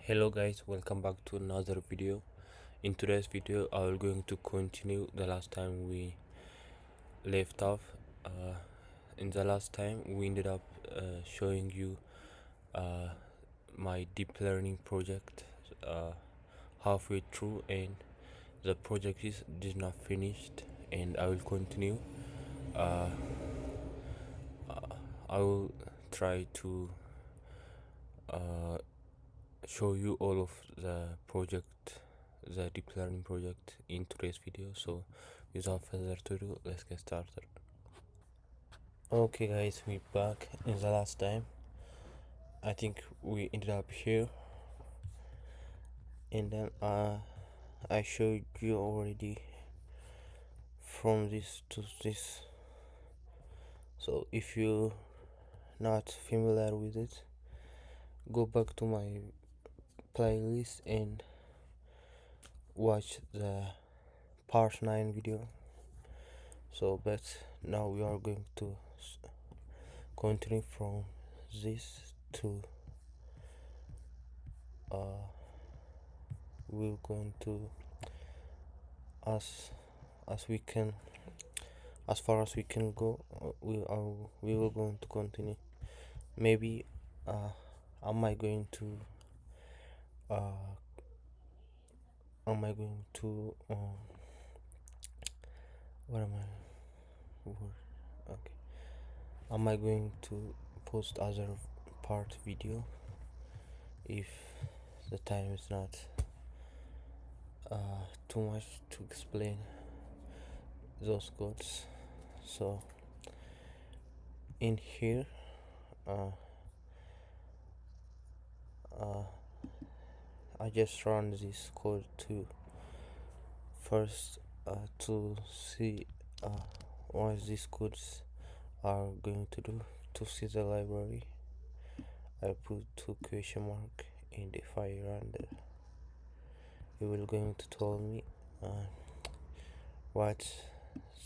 Hello guys, welcome back to another video. In today's video I will going to continue the last time we left off. In the last time we ended up showing you uh, my deep learning project uh, halfway through, and the project is not finished, and I will continue. uh, I will try to uh, show you all of the deep learning project in today's video. So without further ado, let's get started. Okay guys, we're back. In the last time I think we ended up here, and then I showed you already from this to this. So if you're not familiar with it, go back to my playlist and watch the part 9 video. So but now we are going to continue from this to we're going to as we can, as far as we can go. We will going to continue. Maybe am I going to uh am I going to what am I okay, am I going to post other part video if the time is not too much to explain those codes? So in here uh, I just run this code to first to see what these codes are going to do. To see the library, I put 2 question mark, and if I run it will going to tell me what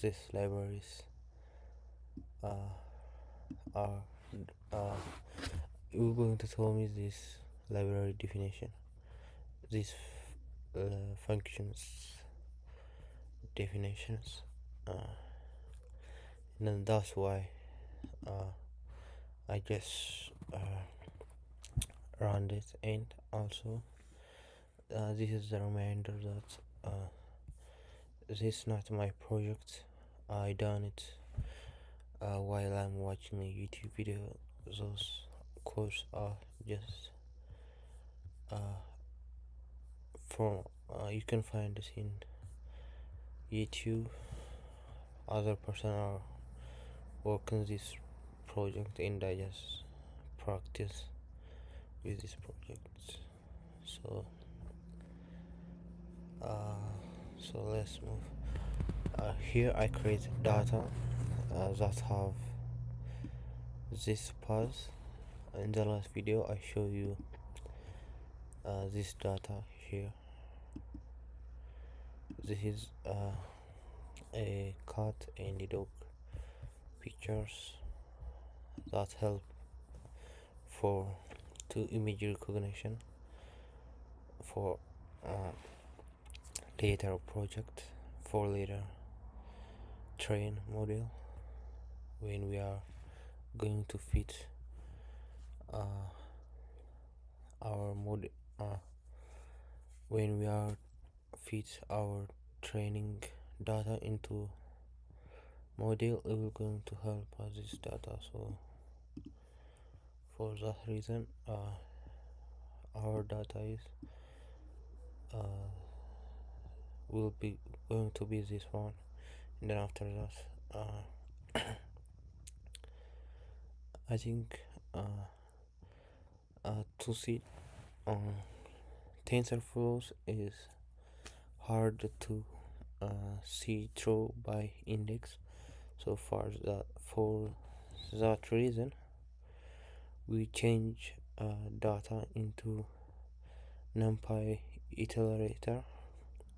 these libraries are. It will going to tell me this library definition, these functions definitions, and that's why I just run it. And also this is the reminder that this is not my project. I done it while I'm watching a YouTube video. Those codes are just from you can find it in YouTube. Other person are working this project, and I just practice with this project. So let's move. Here I create data that have this path. In the last video I show you this data here. This is a cat and a dog pictures that help for image recognition for later project, for later train model, when we are going to fit our model, when we are fit our training data into model. It will going to help us this data. So for that reason our data is will be going to be this one. And then after that I think to see TensorFlows is hard to see through by index. So for that reason we change data into NumPy iterator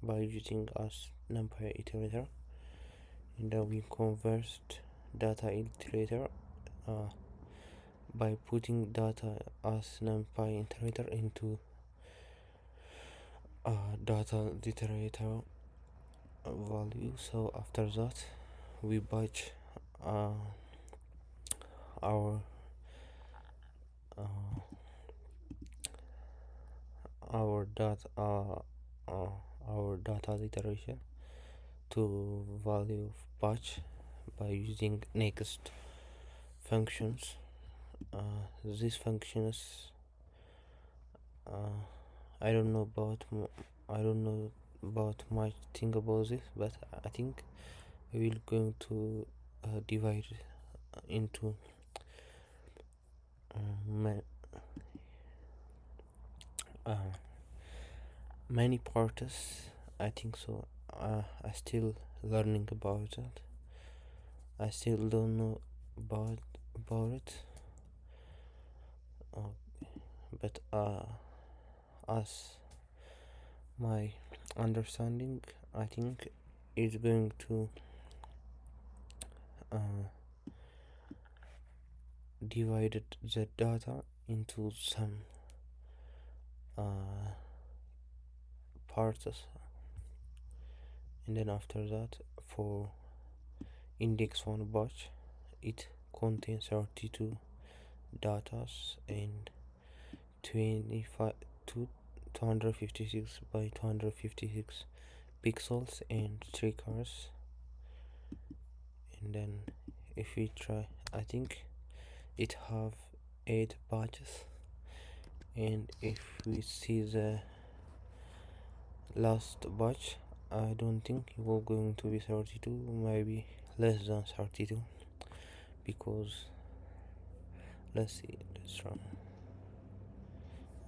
by using as NumPy iterator, and then we convert data iterator by putting data as NumPy iterator into data literator value. So after that we batch uh, our uh, our data uh, our data literation to value of batch by using next functions. These functions, uh, I don't know about I don't know about much thing about this, but I think we will going to divide into ma- uh, many parts. I think so. I still learning about that. I still don't know about it. Uh, but as my understanding, I think is going to uh, divide the data into some uh, parts, and then after that, for index 1 batch, it contains 32 datas and 25 to 256 by 256 pixels and 3 cars. And then if we try, I think it have 8 batches, and if we see the last batch, I don't think it will going to be 32, maybe less than 32, because let's see, let's run.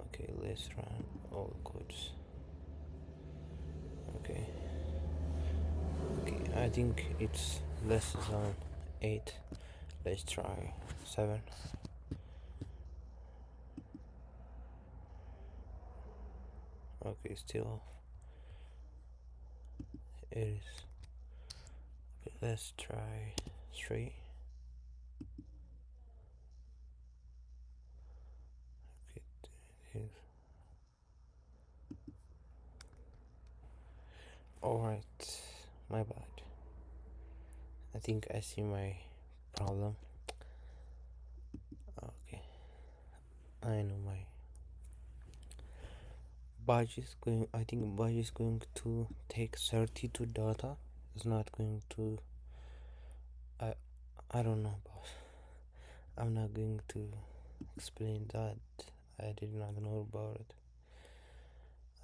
Okay, let's run all codes. Okay, I think it's less than 8. Let's try 7. Okay, still it is. Okay, let's try 3. Okay, it is. Alright, my bad. I think I see my problem. Okay, I know my batch is going. I think batch is going to take 32 data. It's not going to. I I don't know, boss. I'm not going to explain that. I did not know about it.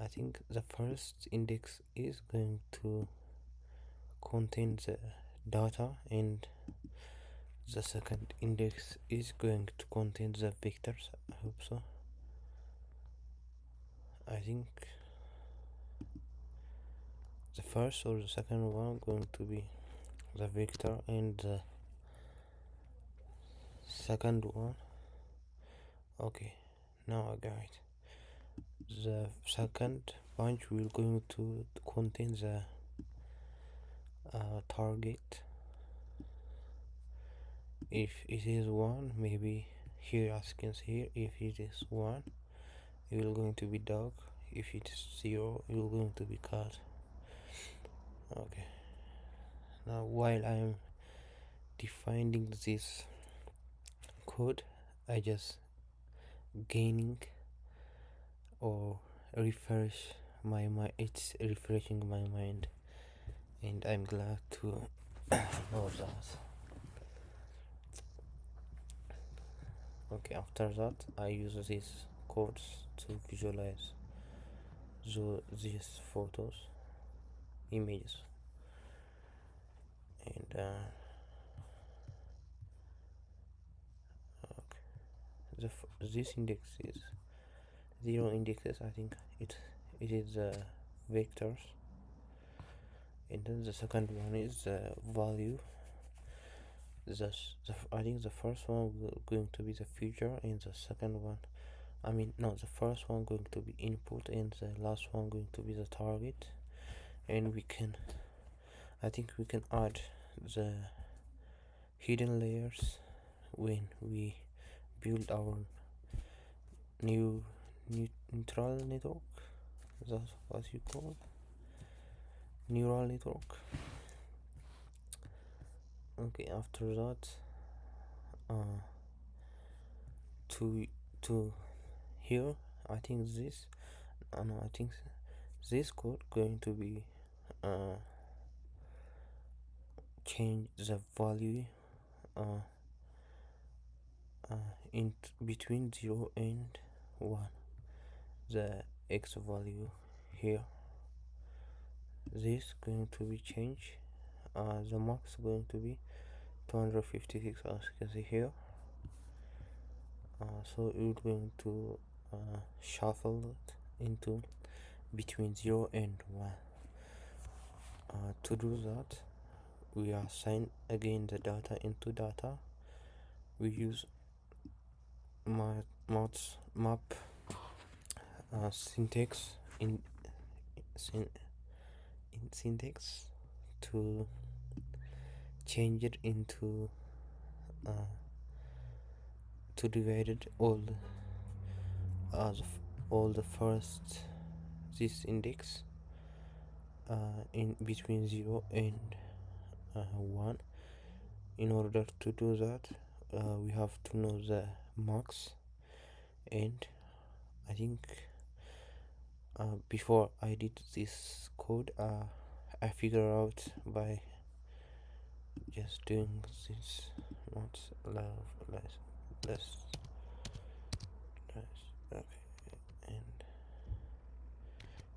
I think the first index is going to contain the data, and the second index is going to contain the vectors. I hope so. I think the first or the second one going to be the vector, and the second one. Okay, now I got it. The second bunch will going to contain the target. If it is 1, maybe here, as you can see here, if it is 1, it will going to be dog. If it is 0, it will going to be cat. Okay, now while I am defining this code, I just gaining or refresh my mind. It's refreshing my mind, and I'm glad to know that. Okay, after that I use these codes to visualize these photos, images, and okay. This index is 0 indexes. I think it is vectors, and then the second one is value. I think the first one going to be the future, and the second one, I mean, no, the first one going to be input, and the last one going to be the target. And I think we can add the hidden layers when we build our new neural network. That's what you call neural network. Okay, after that, uh, to to here, I think this, no, I think this code going to be change the value uh, in between 0 and 1, the x value here. This going to be changed. The max going to be 256, as you can see here. So we're going to shuffle it into between 0 and 1. To do that, we assign again the data into data. We use map syntax in syntax to change it into to divide it as all the first this index in between 0 and 1. In order to do that, we have to know the max, and I think before I did this code, I figured out by just doing this not less okay, and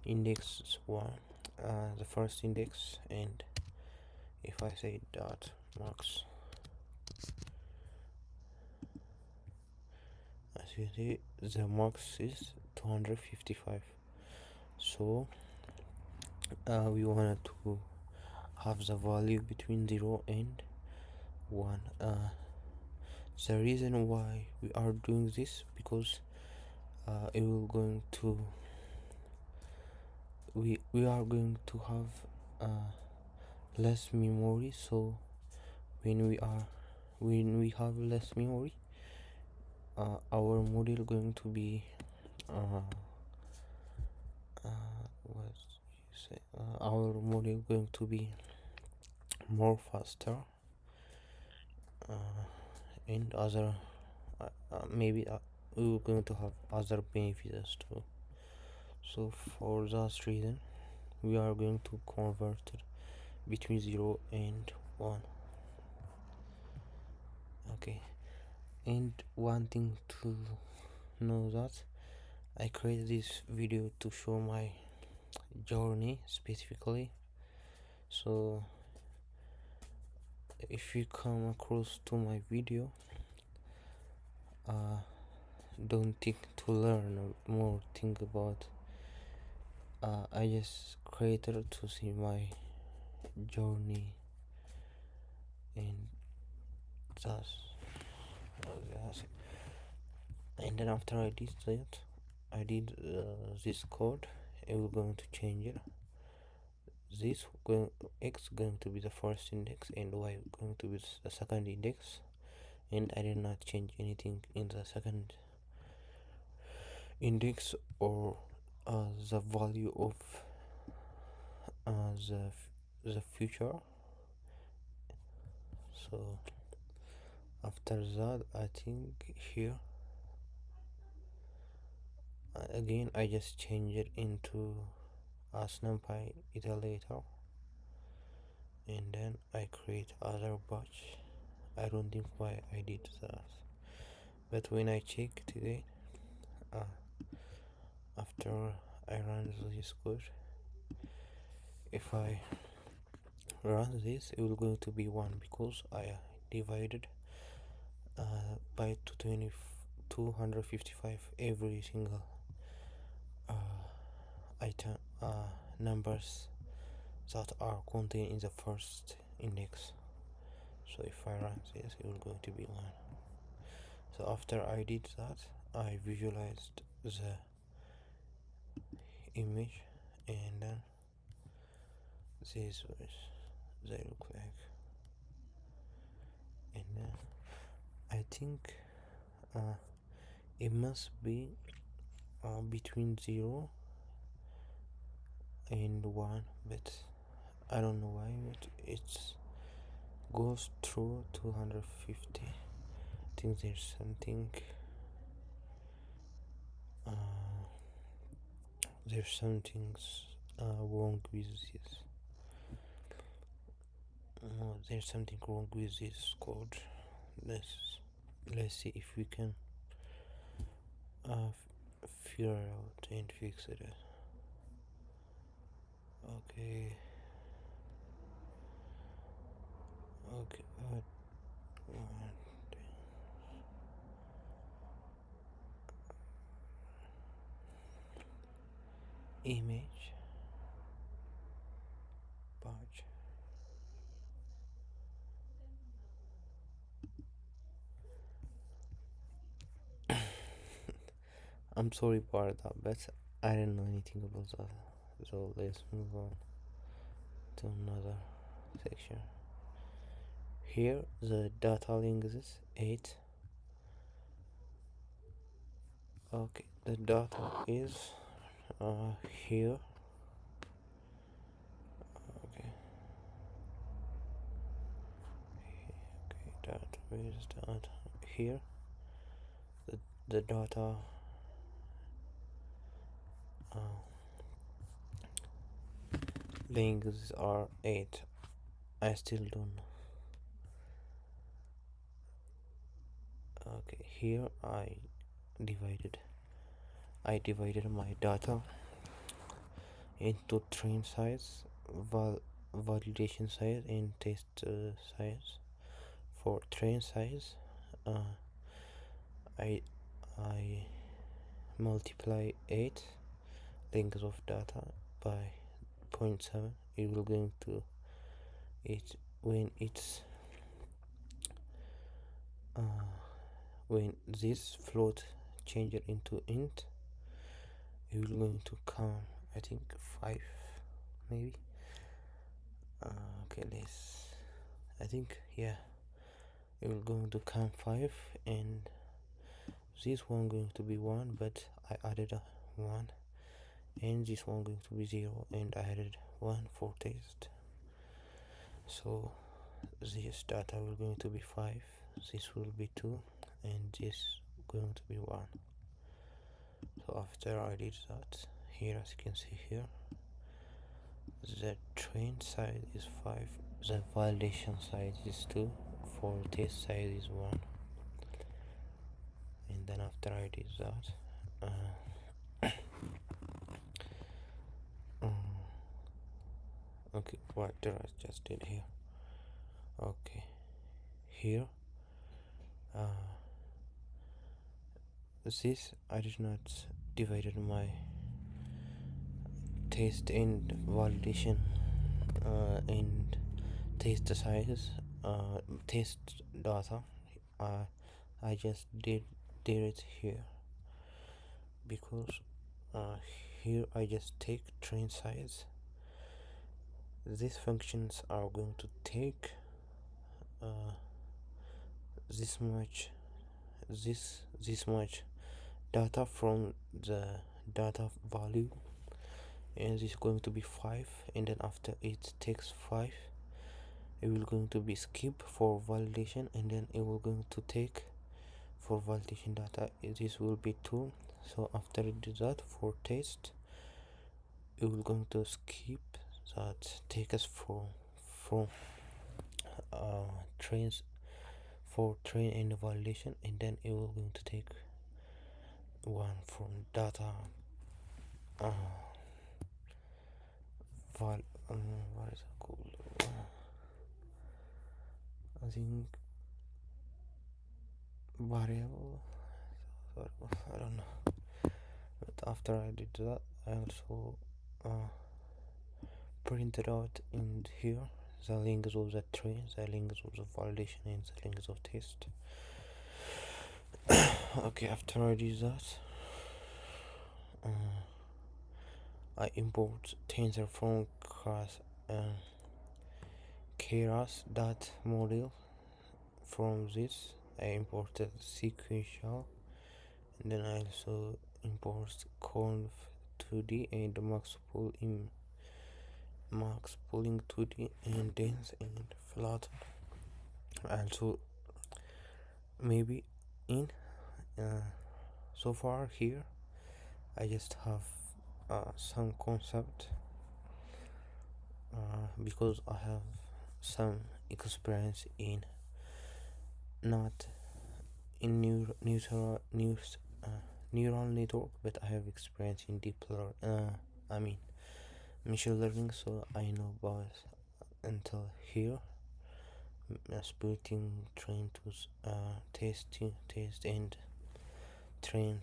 index 1, the first index, and if I say dot max, as you see the max is 255. So we wanted to have the value between 0 and 1. The reason why we are doing this, because it will going to we are going to have less memory. So when we have less memory, our model going to be what you say our model going to be more faster, and other maybe we're going to have other benefits too. So for that reason, we are going to convert it between 0 and 1. Okay, and one thing to know that I created this video to show my journey specifically. So if you come across to my video, don't think to learn or more think about. I just created to see my journey, and that's and then after I did that, I did this code. I will going to change it. This x going to be the first index and y going to be the second index, and I did not change anything in the second index or the value of the future. So after that, I think here again I just change it into a numpy iterator, and then I create other batch. I don't think why I did that, but when I check today, after I run this code, if I run this, it will going to be 1 because I divided by 255 every single item numbers that are contained in the first index. So if I run this, it will going to be 1. So after I did that, I visualized the image, and then this was they look like, and then I think it must be between 0 and 1, but I don't know why, but it goes through 250. I think there's something uh, wrong with this. There's something wrong with this code. Let's see if we can figure out and fix it. Okay. Okay. Image patch. I'm sorry about that, but I don't know anything about that. So let's move on to another section. Here the data link is 8. Okay, the data is here. Okay, data, where is that? Here. The data links are 8. I still don't know. Okay, here divided my data into train size, validation size, and test size. For train size, I multiply 8 links of data by 0.7. It will going to it when this float changes into int, it will going to come, I think, 5 maybe. Okay, I think, yeah, it will going to come 5, and this one going to be 1, but I added a 1, and this one going to be 0, and I added 1 for test. So this data will going to be 5, this will be 2, and this going to be 1. So after I did that, here, as you can see here, the train size is 5, the validation size is 2, for test size is 1. And then after I did that, okay, what did I just did here? Okay, here, this I did not divided my test and validation and test size, test data. I just did it here, because here I just take train size. These functions are going to take this much data from the data value, and this is going to be 5, and then after it takes 5, it will going to be skip for validation, and then it will going to take for validation data, this will be 2. So after it do that, for test, it will going to skip that, take us from trains for train and validation, and then it will going to take 1 from data what is it called? I think variable. I don't know. But after I did that, I also printed out in here the links of the train, the links of the validation, and the links of test. Okay, after I did that, I import tensor from keras dot model. From this I imported sequential, and then I also import conv2d and max pool max pulling 2D and dense and flat. Also maybe in so far here I just have some concept because I have some experience in not in neural network, but I have experience in I mean machine learning, so I know about until here splitting, trying to test and train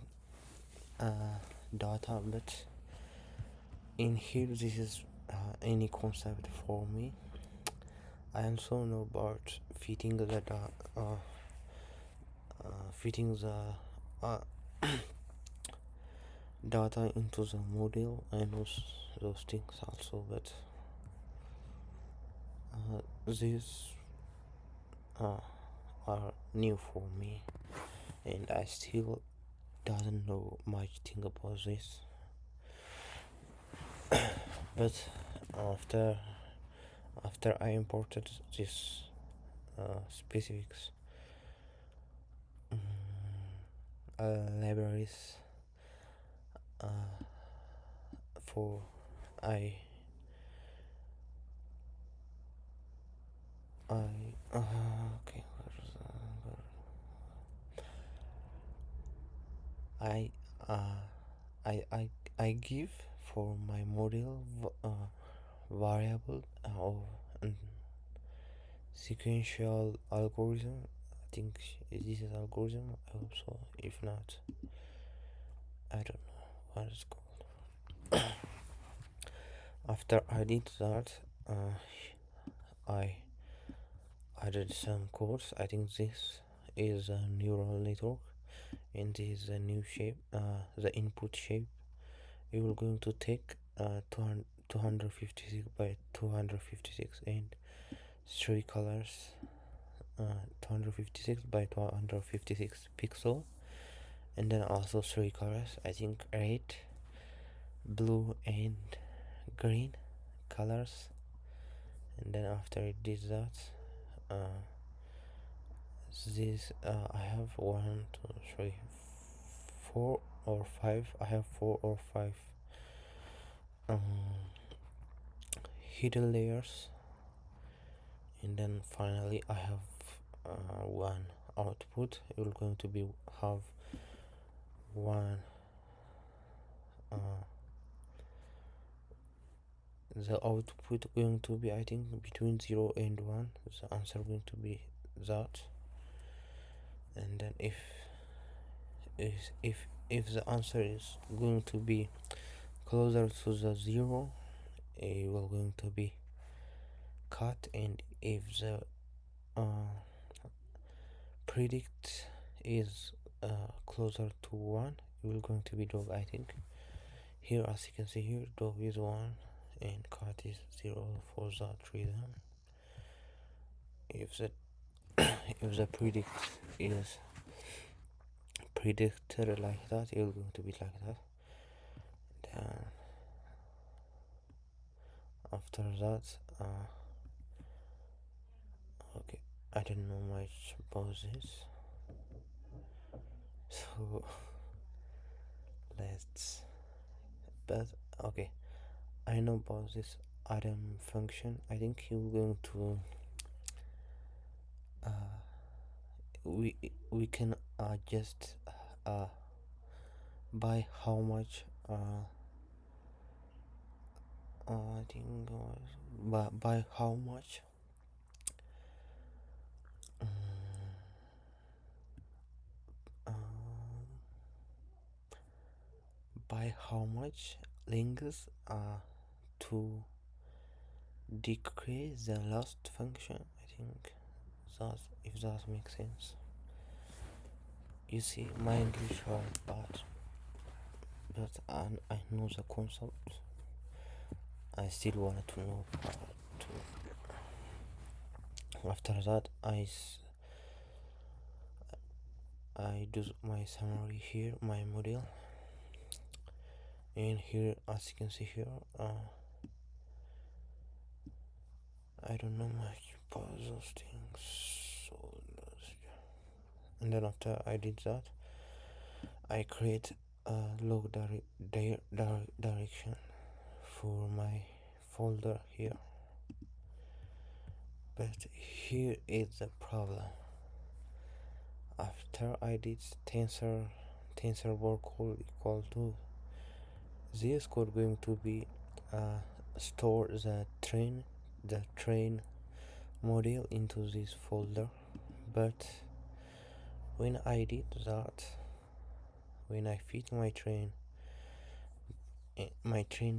data, but in here this is any concept for me. I also know about fitting the uh, data into the model. I know those things also, but these are new for me, and I still doesn't know much thing about this. But after I imported this specifics libraries for I okay, I uh, I give for my model variable of sequential algorithm. I think this is algorithm. I hope so. If not, I don't know what it's called. After I did that, I added some codes. I think this is a neural network, and this is a new shape. The input shape. We will going to take 256 by 256 and three colors. 256 by 256 pixel, and then also three colors, I think red, blue and green colors. And then after it did that, this I have 1 2 3 4 or 5. I have 4 or 5 um, hidden layers, and then finally I have one output. It will going to be have one the output going to be, I think, between 0 and 1. The answer going to be that. And then if the answer is going to be closer to the 0, it will going to be cat. And if the predict is closer to 1, it will going to be dog. I think here, as you can see here, dog is 1 and cat is 0 for that reason. If the if the predict is predicted like that, it will going to be like that. Then after that, okay, I don't know much about this, so let's. But okay, I know about this Adam function. I think you're going to we can adjust by how much I think by how much by how much length to decrease the last function. I think that, if that makes sense. You see, my English are bad, but I know the concept. I still wanted to know how to. After that, I do my summary here, my model, and here, as you can see here, I don't know much about those things. So and then after I did that, I create a log direction for my folder here. But here is the problem. After I did tensor code equal to this code going to be store the train model into this folder. But when I did that, when I fit my train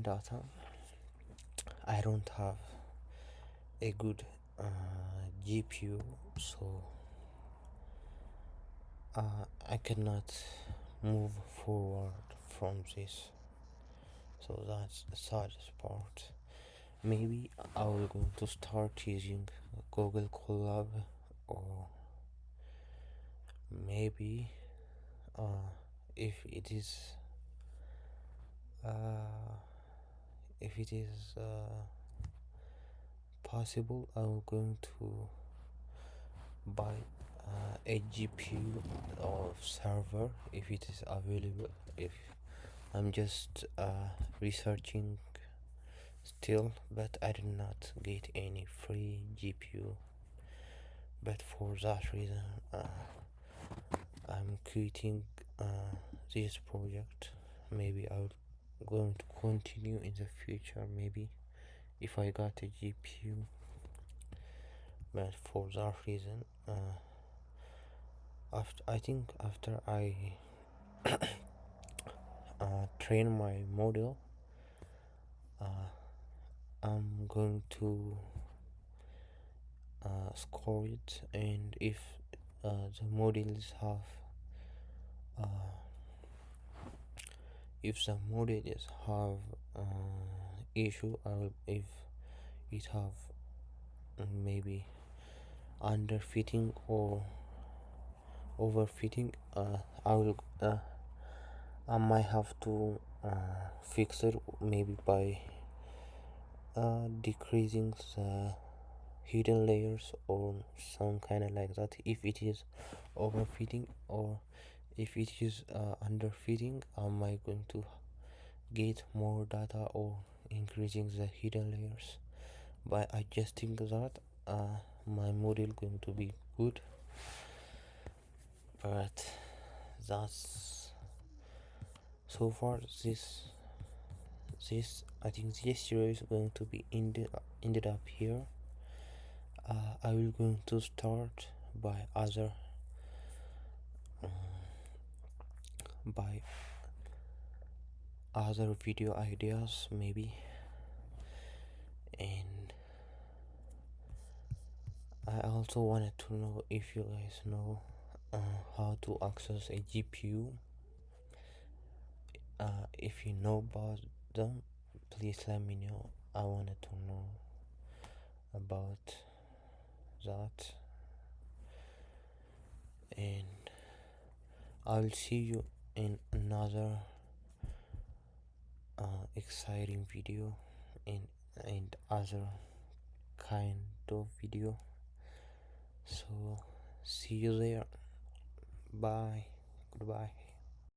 data, I don't have a good GPU, so I cannot move forward from this. So that's the saddest part. Maybe I will going to start using Google Colab, or maybe uh, if it is uh, if it is possible, I'm going to buy a GPU or server if it is available. If I'm just researching still, but I did not get any free GPU. But for that reason, I'm quitting this project. Maybe I'll going to continue in the future. Maybe if I got a GPU. But for that reason, after I train my model, I'm going to score it, and if the models have if the models have issue, if it have maybe underfitting or overfitting, I might have to fix it, maybe by decreasing the hidden layers or some kind of like that. If it is overfitting, or if it is underfitting, am I going to get more data or increasing the hidden layers? By adjusting that, my model going to be good. But that's so far. This I think this series is going to be ended up here. I will going to start by by other video ideas maybe. And I also wanted to know if you guys know how to access a GPU. If you know about them, please let me know. I wanted to know about that. And I'll see you in another exciting video and other kind of video. So see you there. Bye. Goodbye.